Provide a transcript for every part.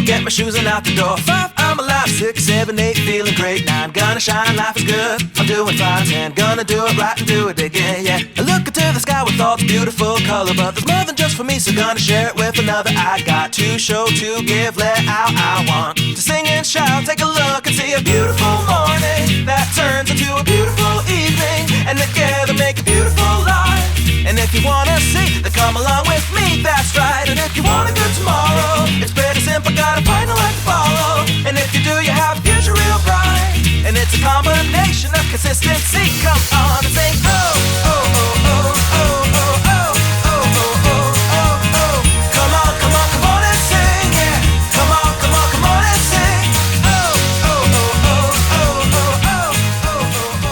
Get my shoes and out the door. 5, I'm alive. 6, 7, 8, feeling great. 9, gonna shine, life is good. I'm doing fine. 10, gonna do it right and do it again, yeah. I look into the sky with all the beautiful color, but there's more than just for me, so gonna share it with another. I got to show, to give, let out. I want to sing and shout. Take a look and see a beautiful morning that turns into a beautiful evening, and together make a beautiful life. And if you wanna see, then come along with me, that's right. And if you want a good tomorrow, it's pretty simple, gotta find a light to follow. And if you do, you have a future real bright. And it's a combination of consistency. Come on and sing, oh, oh, oh, oh, oh, oh, oh, oh, oh, oh, oh. Come on, come on, come on and sing, yeah. Come on, come on, come on and sing. Oh, oh, oh, oh, oh, oh, oh, oh, oh, oh, oh.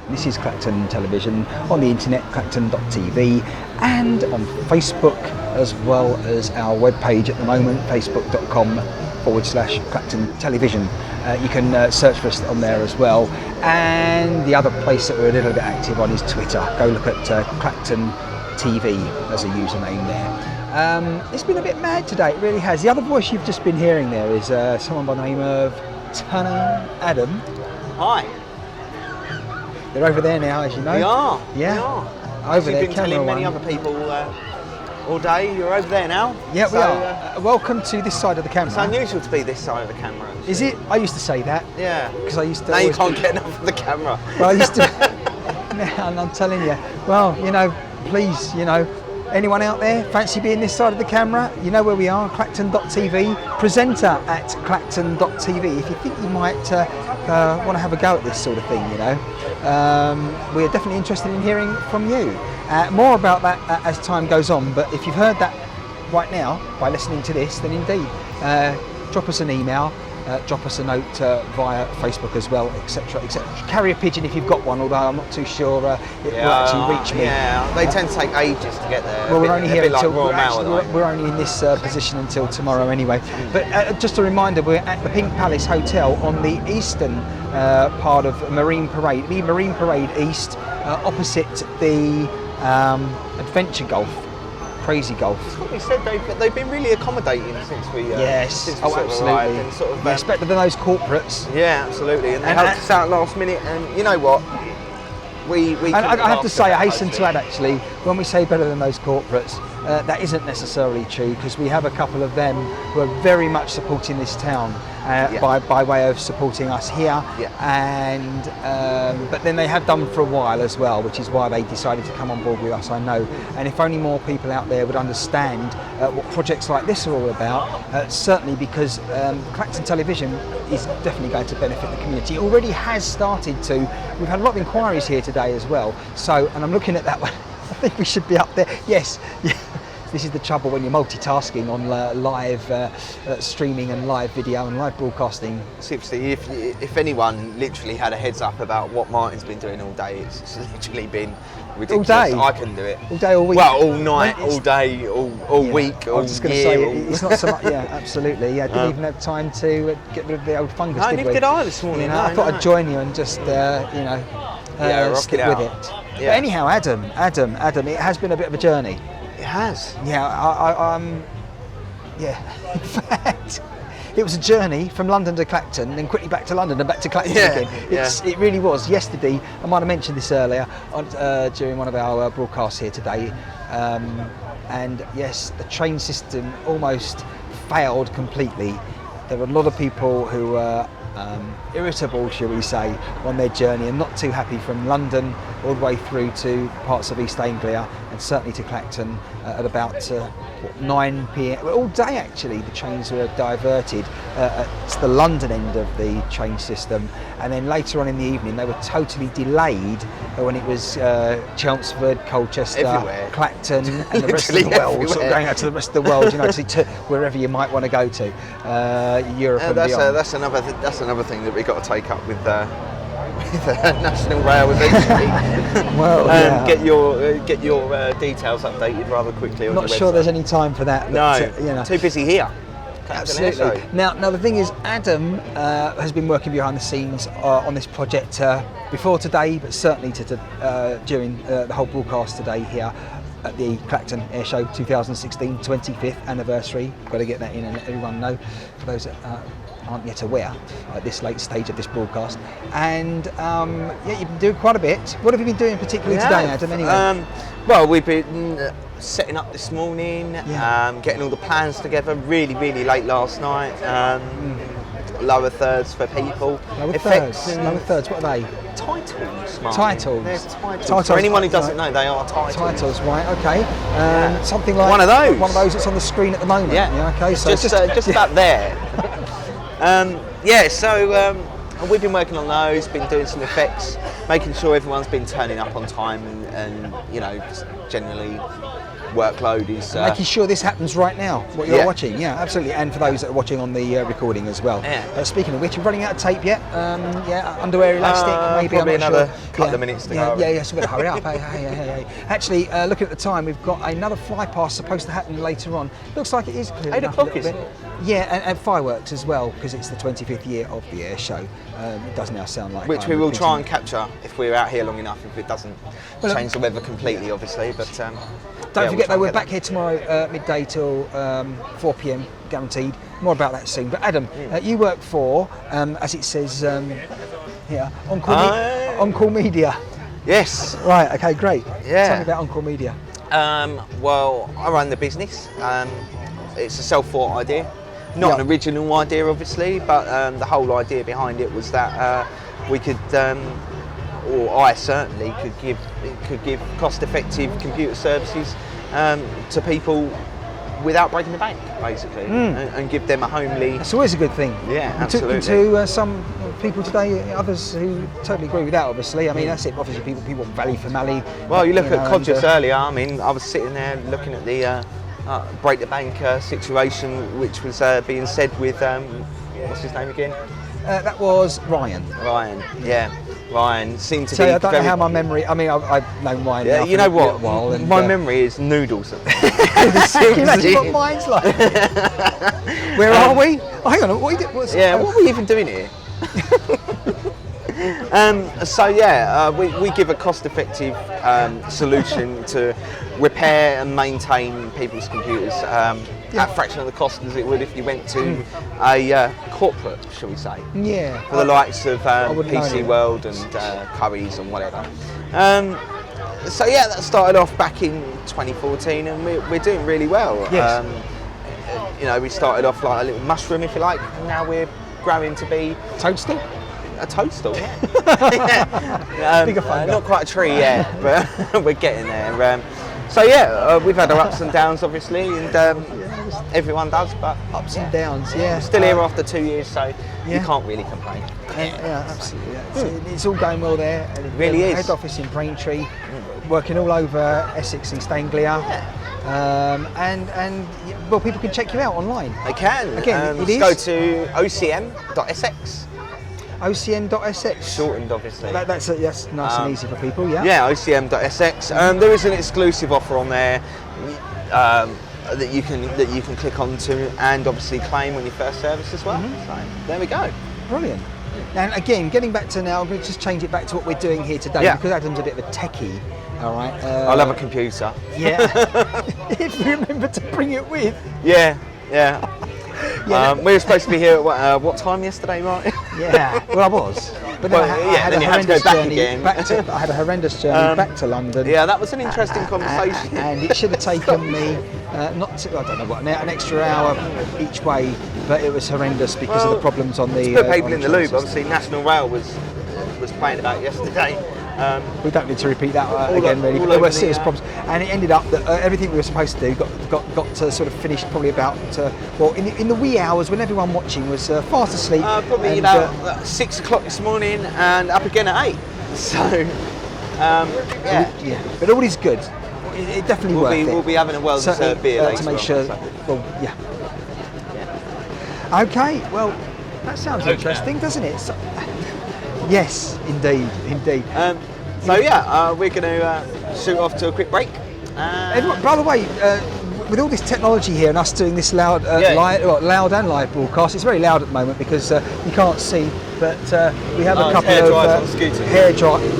This is Clacton Television on the internet, clacton.tv, and on Facebook, as well as our webpage at the moment, facebook.com/Clacton Television. You can search for us on there as well. And the other place that we're a little bit active on is Twitter. Go look at Clacton TV as a username there. It's been a bit mad today, it really has. The other voice you've just been hearing there is someone by the name of Tanner Adam. Hi. They're over there now, as you know. We are. Yeah. We are. Over there, you've been telling many other people all day. You're over there now. Yeah, we are. Welcome to this side of the camera. It's unusual to be this side of the camera. Is it? I used to say that. Yeah. Because I used to. Now you can't get enough of the camera. Well, I used to. And I'm telling you. Well, you know, please, you know, anyone out there fancy being this side of the camera? You know where we are. Clacton.tv. Presenter at Clacton.tv. If you think you might want to have a go at this sort of thing, you know. We're definitely interested in hearing from you. More about that as time goes on, but if you've heard that right now by listening to this, then indeed drop us an email, drop us a note via Facebook as well, etc, etc. Carry a pigeon if you've got one, although I'm not too sure it will actually reach me. Yeah, they tend to take ages to get there. Well, we're only here until we're only in this position until tomorrow anyway. But just a reminder, we're at the Pink Palace Hotel on the eastern part of Marine Parade, the Marine Parade East, opposite the Adventure Golf. Crazy Golf. That's what we said. They've been really accommodating since we yes. Oh, absolutely. And better than those corporates. Yeah, absolutely. And they helped us out last minute. And you know what? We I have to say, I hasten to add actually, when we say better than those corporates, that isn't necessarily true, because we have a couple of them who are very much supporting this town by way of supporting us here, and but then they have done for a while as well, which is why they decided to come on board with us, I know. And if only more people out there would understand what projects like this are all about, certainly because Clacton Television is definitely going to benefit the community. It already has started to. We've had a lot of inquiries here today as well, so, and I'm looking at that one. I think we should be up there. Yes, this is the trouble when you're multitasking on live streaming and live video and live broadcasting. Seriously, if anyone literally had a heads up about what Martin's been doing all day, it's literally been ridiculous. All day? I couldn't do it. All day, all week? Well, all night, all day, all week, all I was just going to year. say, it's not so much, yeah, absolutely. Yeah, I didn't even have time to get rid of the old fungus, No, did neither we? did I this morning. You know, I thought I'd join you and just, rock stick it with out. it. Yeah. But anyhow, Adam, it has been a bit of a journey. It has. Yeah, in fact, it was a journey from London to Clacton, then quickly back to London and back to Clacton again. It really was. Yesterday, I might have mentioned this earlier during one of our broadcasts here today, and yes, the train system almost failed completely. There were a lot of people who were irritable, shall we say, on their journey and not too happy from London all the way through to parts of East Anglia and certainly to Clacton at about 9 p.m. Well, all day actually the trains were diverted to the London end of the train system, and then later on in the evening they were totally delayed when it was Chelmsford, Colchester, everywhere. Clacton and the rest of the world, sort of going out to the rest of the world, to wherever you might want to go to, Europe and beyond. That's another thing that we've got to take up with National Rail eventually. Well, get your details updated rather quickly on Not your sure website. there's any time for that. But, No, too busy here. Clacton Absolutely. Airshow. Now the thing is, Adam has been working behind the scenes on this project before today, but certainly during the whole broadcast today here at the Clacton Airshow 2016 25th anniversary. Got to get that in and let everyone know, for those that aren't yet aware at this late stage of this broadcast. And you've been doing quite a bit. What have you been doing particularly today, Adam, anyway? Well, we've been setting up this morning, getting all the plans together really, really late last night. Lower thirds for people. Lower thirds, what are they? Titles, Martin. Titles. They're titles. Titles. For anyone who doesn't know, they are titles. Titles, right? Okay. Something like one of those. One of those that's on the screen at the moment. Yeah. Okay. So just about there. So we've been working on those. Been doing some effects, making sure everyone's been turning up on time, and just generally workload is making sure this happens right now, what you're watching. Yeah, absolutely. And for those that are watching on the recording as well. Speaking of which, you're running out of tape yet? Underwear elastic, maybe. Probably I'm not another sure. couple of minutes to go. Yeah, so we've got to hurry up. Hey. Actually, looking at the time, we've got another fly past supposed to happen later on. Looks like it is clear 8 enough o'clock, a little is bit. it? Yeah, and fireworks as well, because it's the 25th year of the air show. It does now sound like. Which we will try and capture if we're out here long enough, if it doesn't change the weather completely, obviously. But don't forget though, we're back here tomorrow midday till 4 p.m. guaranteed. More about that soon. But Adam, you work for, as it says here, On-Call Media. Yes. Right. Okay. Great. Yeah. Tell me about On-Call Media. Well, I run the business. It's a self-thought idea, not an original idea, obviously, but the whole idea behind it was that we could, or I certainly could give cost-effective computer services to people without breaking the bank, basically, and give them a homely. That's always a good thing. Yeah, absolutely. To some people today, others who totally agree with that. Obviously, I mean that's it. Obviously, people want value for money. Well, you look at Codgers earlier. I mean, I was sitting there looking at the break the bank situation, which was being said with what's his name again? That was Ryan. Ryan seemed to be. I don't know how my memory. I mean, I've known Ryan. Yeah, now you know for a what? while, and, my memory is noodles. Can you imagine what mine's like? Where are we? Oh, hang on. What are we even doing here? We give a cost-effective solution to repair and maintain people's computers at a fraction of the cost as it would if you went to a corporate, shall we say? Yeah. For the likes of PC know. World and Currys and whatever. That started off back in 2014, and we're doing really well. Yes. We started off like a little mushroom, if you like, and now we're growing to be Toadstool. a toadstool. Yeah. Not quite a tree yet, but we're getting there. We've had our ups and downs, obviously, and everyone does, but Ups and downs, yeah. Still here after 2 years, so you can't really complain. Yeah, absolutely. Yeah. It's all going well there. It really is. Head office in Braintree, working all over Essex and East Anglia. and well, people can check you out online. They can. Again, it just is go to ocm.sx. ocm.sx. Shortened, obviously. That's nice and easy for people. Yeah. Yeah, ocm.sx. There is an exclusive offer on there that you can click onto and obviously claim on your first service as well. So there we go. Brilliant. And again, getting back to now, I'm going to just change it back to what we're doing here today because Adam's a bit of a techie. All right. I'll have a computer. Yeah. If you remember to bring it with. Yeah. We were supposed to be here at what time yesterday, right? Yeah. Well, I was. But then I had a horrendous journey back to. I had a horrendous journey back to London. Yeah, that was an interesting conversation. And it should have taken me I don't know what, an extra hour each way, but it was horrendous because of the problems on the. To put people in the loop, obviously National Rail was playing about yesterday. We don't need to repeat that again, really. But there were serious problems, and it ended up that everything we were supposed to do got to sort of finish probably about in the wee hours when everyone watching was fast asleep. Probably about 6 o'clock this morning, and up again at 8. So yeah. But all is good. It definitely worth it. We'll be having a well-deserved beer later to make sure. Well, yeah. Okay. Well, that sounds interesting, doesn't it? Yes, indeed. We're going to shoot off to a quick break. By the way, with all this technology here and us doing this loud and live broadcast, it's very loud at the moment because you can't see, but we have a couple of hair dryers.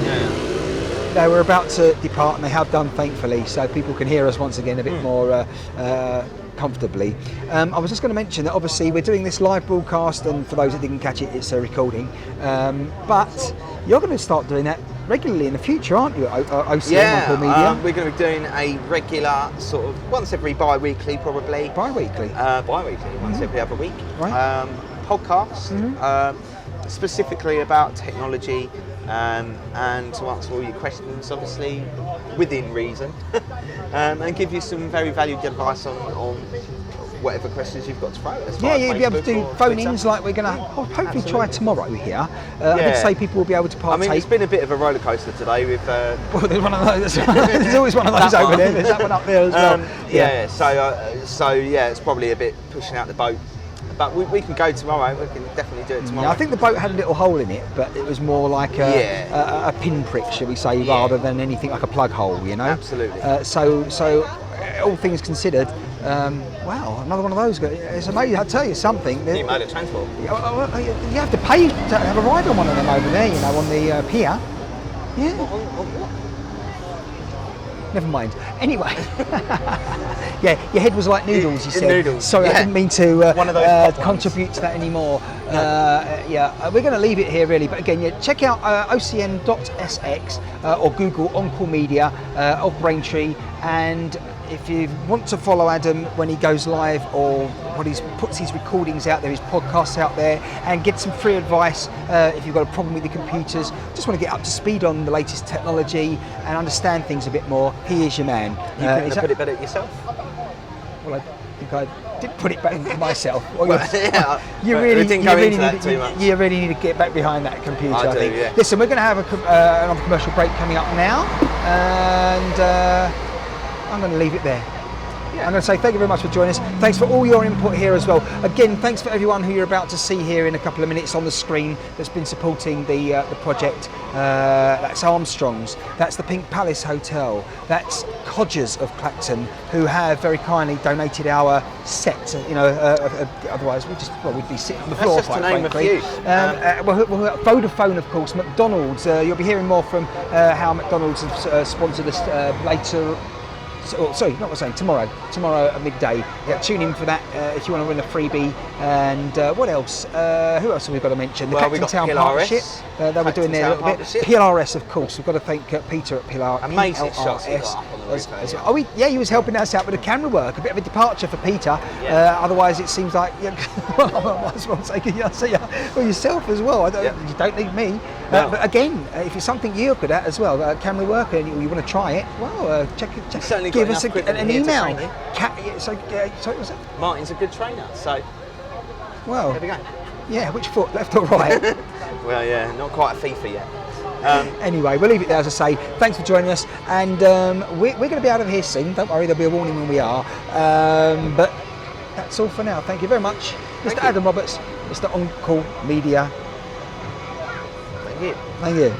They were about to depart, and they have done, thankfully, so people can hear us once again a bit more comfortably. I was just going to mention that obviously we're doing this live broadcast, and for those that didn't catch it, it's a recording. But you're going to start doing that regularly in the future, aren't you, OCM Uncle Media? We're going to be doing a regular sort of once every bi-weekly, probably. Bi-weekly? Bi-weekly, once every other week. Right. Podcast, specifically about technology. And to answer all your questions, obviously within reason, and give you some very valued advice on whatever questions you've got to throw. You'll be able to do phone-ins like we're going to hopefully try tomorrow here. I did say people will be able to partake. I mean, it's been a bit of a roller coaster today with. Well, there's one of those. There's always one of those over there. There's that one up there as well. So it's probably a bit pushing out the boat. But we can go tomorrow. We can definitely do it tomorrow. I think the boat had a little hole in it, but it was more like a pinprick, shall we say, rather than anything like a plug hole, you know? Absolutely. So all things considered, wow, another one of those. It's amazing. I'll tell you something. New mode of transport. You have to pay to have a ride on one of them over there, you know, on the pier. Yeah. Never mind. Anyway, your head was like noodles, you said. Noodles. Sorry, I didn't mean to one of those contribute to that anymore. We're going to leave it here, really. But again, check out ocn.sx or Google Encore Media of Braintree. And if you want to follow Adam when he goes live or when he puts his recordings out there, his podcasts out there, and get some free advice if you've got a problem with your computers, just want to get up to speed on the latest technology and understand things a bit more, he is your man. You couldn't put it better yourself? Well, I think I did put it back into myself. You really need to get back behind that computer, I think. Yeah. Listen, we're going to have another commercial break coming up now, and I'm going to leave it there. I'm going to say thank you very much for joining us. Thanks for all your input here as well. Again, thanks for everyone who you're about to see here in a couple of minutes on the screen that's been supporting the project. That's Armstrong's, that's the Pink Palace Hotel, that's Codgers of Clacton, who have very kindly donated our set. You know, otherwise we'd be sitting on the floor. That's just to name a few. Vodafone, of course, McDonald's. You'll be hearing more from how McDonald's have sponsored us later. Tomorrow at midday. Yeah, tune in for that if you want to win a freebie. And what else? Who else have we got to mention? The Clacton Town Partnership. They were doing there a little bit. PLRS, of course. We've got to thank Peter at PLRS. Amazing shots he was helping us out with the camera work. A bit of a departure for Peter. Otherwise, it seems like I might as well take it yourself as well. You don't need me. No. But again, if it's something you're good at as well, camera work, and you want to try it, well, check. Give us an email. Sorry, what's that? Martin's a good trainer, so. Well, there we go. Yeah, which foot, left or right? Well, yeah, not quite a FIFA yet. Anyway, we'll leave it there, as I say. Thanks for joining us, and we're going to be out of here soon. Don't worry, there'll be a warning when we are. But that's all for now. Thank you very much, Mr. Adam Roberts, Mr. On Call Media. Thank you. Thank you.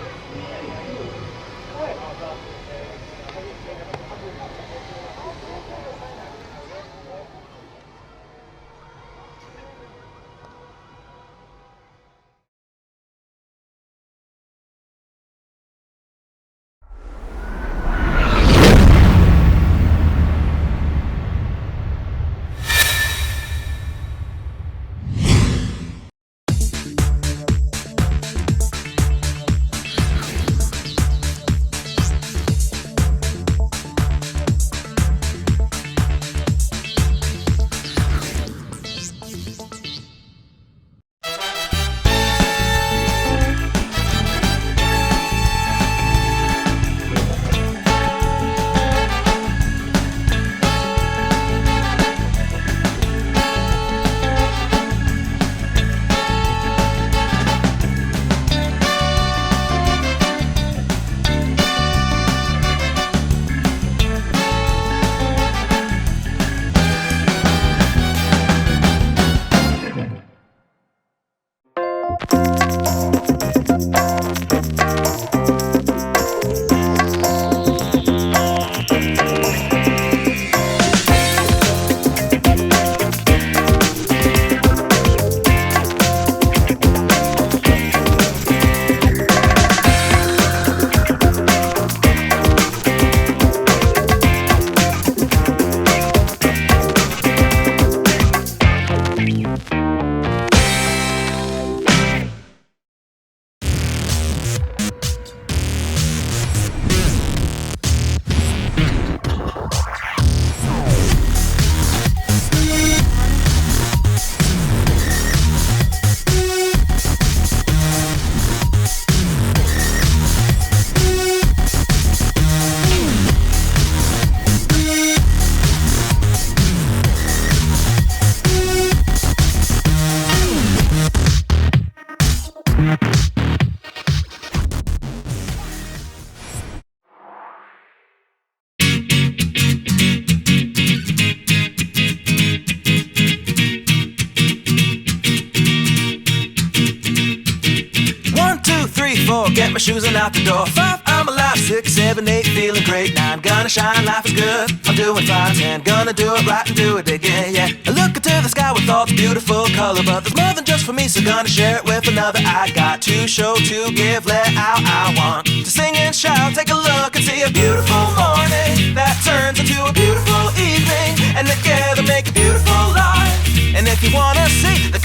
Get my shoes and out the door. 5, I'm alive. 6, 7, 8, feeling great. 9, gonna shine, life is good. I'm doing fine. 10, gonna do it right and do it again, yeah. I look into the sky with all the beautiful color, but there's more than just for me, so gonna share it with another. I got to show, to give, let out. I want to sing and shout. Take a look and see a beautiful morning that turns into a beautiful evening, and together make a beautiful life. And if you wanna see the